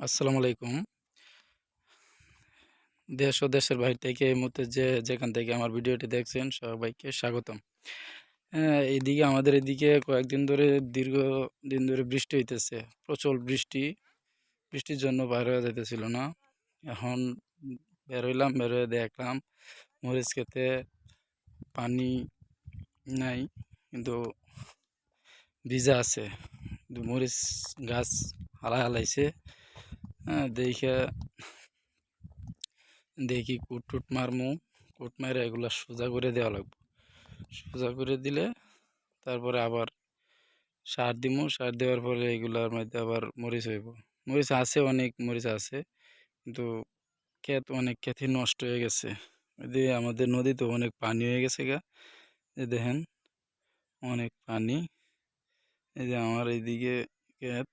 আসসালামু আলাইকুম। দেশ ও দেশের বাইরে থেকে এই মুহূর্তে যেখান থেকে আমার ভিডিওটি দেখছেন সবাইকে স্বাগতম। এইদিকে আমাদের এদিকে কয়েকদিন ধরে দীর্ঘদিন ধরে বৃষ্টি হইতেছে। প্রচুর বৃষ্টি। বৃষ্টির জন্য বাইর হওয়া যাইতেছিল না। এখন বের হইলাম, বের হয়ে দেখলাম মরিচ ক্ষেতে পানি নাই, কিন্তু ভিজা আছে। কিন্তু মরিচ গাছ হালাইছে। দেখে দেখি কুট টুট মারমু, কুট মারে এগুলা সোজা করে দেওয়া লাগবে। সোজা করে দিলে তারপরে আবার সার দিমু, সার দেওয়ার পরে এগুলার মধ্যে আবার মরিচ হইব। মরিচ আছে, অনেক মরিচ আছে, কিন্তু অনেক ক্ষেতই নষ্ট হয়ে গেছে। এদিকে আমাদের নদীতে অনেক পানি হয়ে গেছে গা। এই দেখেন অনেক পানি। এই যে আমার এইদিকে ক্ষেত,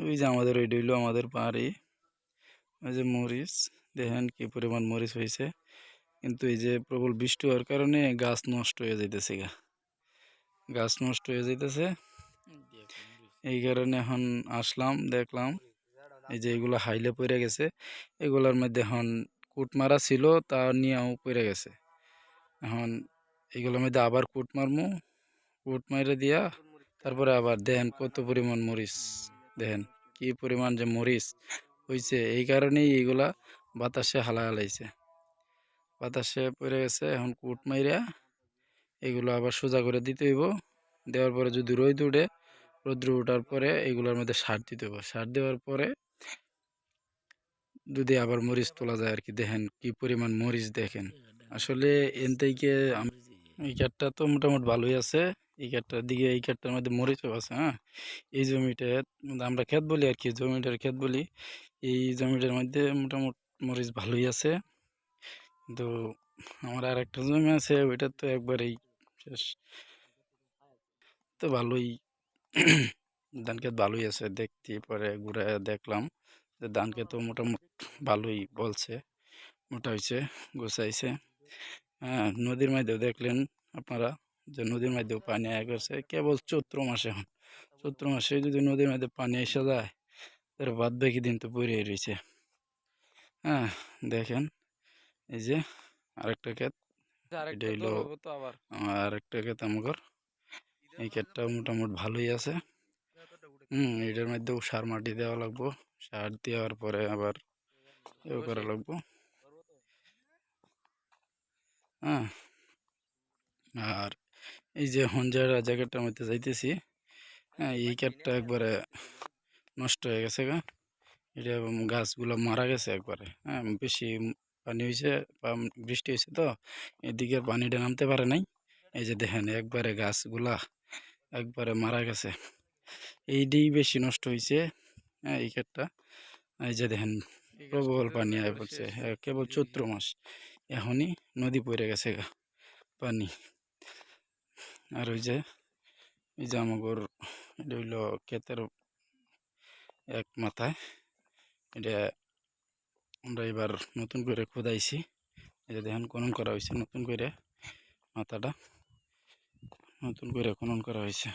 ওই যে আমাদের ওই ডইল আমাদের পাড়ে। ওই যে মরিচ দেখেন কি পরিমাণ মরিচ হয়েছে, কিন্তু এই যে প্রবল বৃষ্টি হওয়ার কারণে গাছ নষ্ট হয়ে যাইতেছে গাছ নষ্ট হয়ে যাইতেছে। এই কারণে এখন আসলাম, দেখলাম এই যে এগুলো হাইলে পড়ে গেছে। এগুলোর মধ্যে এখন কুট মারা ছিল, তা নিয়েও পড়ে গেছে। এখন এগুলোর মধ্যে আবার কুট মারমু, কুট মারে দিয়া তারপরে আবার দেখেন কত পরিমাণ মরিচ, দেখেন কি পরিমাণ যে মরিচ হয়েছে। এই কারণেই এইগুলা বাতাসে হালাইছে, বাতাসে পড়ে গেছে। এখন কুট মাইরা এগুলো আবার সোজা করে দিতে হইব। দেওয়ার পরে যদি রোদ উঠে, রৌদ্র ওঠার পরে এগুলোর মধ্যে সার দিতে হবে। সার দেওয়ার পরে যদি আবার মরিচ তোলা যায় আর কি। দেখেন কি পরিমাণ মরিচ, দেখেন আসলে এন থেকে এই ক্ষেতটা তো মোটামুটি ভালোই আছে। এই ক্ষেতটার দিকে, এই ক্ষেতটার মধ্যে মরিচও আছে। হ্যাঁ, এই জমিটা আমরা ক্ষেত বলি আর কি, জমিটার ক্ষেত বলি। এই জমিটার মধ্যে মোটামুটি মরিচ ভালোই আছে, কিন্তু আমার আর একটা জমি আছে, ওইটা তো একবারেই শেষ। তো ভালোই ধান ক্ষেত ভালোই আছে। দেখতে পরে ঘুরে দেখলাম যে ধান ক্ষেত মোটামুটি ভালোই বলছে, মোটা হয়েছে, গোছাইছে। হ্যাঁ, নদীর মধ্যেও দেখলেন আপনারা যে নদীর মধ্যেও পানি আয়া করছে কেবল চৈত্র মাসে। এখন চৈত্র মাসে যদি নদীর মধ্যে পানি এসে যায়, তাহলে বাদ বাকি দিন তো পড়ে রয়েছে। হ্যাঁ, দেখেন এই যে আরেকটা ক্ষেত, এটা হইলো আরেকটা ক্ষেত আমার। এই ক্ষেতটাও মোটামুটি ভালোই আছে। এটার মধ্যেও সার মাটি দেওয়া লাগবো। সার দেওয়ার পরে আবার এও করা লাগবো। হ্যাঁ, আর এই যে হঞ্জারা জায়গাটার মধ্যে যাইতেছি, হ্যাঁ, এই ক্ষেতটা একবারে নষ্ট হয়ে গেছে গা। এটা গাছগুলো মারা গেছে একবারে। হ্যাঁ, বেশি পানি হয়েছে, বৃষ্টি হয়েছে তো এদিকে পানিটা নামতে পারে নাই। এই যে দেখেন একবারে গাছগুলা একবারে মারা গেছে। এইটাই বেশি নষ্ট হয়েছে। হ্যাঁ, এই ক্ষেতটা এই যে দেখেন প্রবল পানি আয় পড়ছে। কেবল চৈত্র মাস, এখনই নদী পড়ে গেছে গা পানি। আর ওই যে আমাগর এটা হইল ক্ষেতের এক মাথায়, এটা আমরা এবার নতুন করে খোদাইছি। এটা দেখেন খনন করা হয়েছে নতুন করে, মাথাটা নতুন করে খনন করা হয়েছে।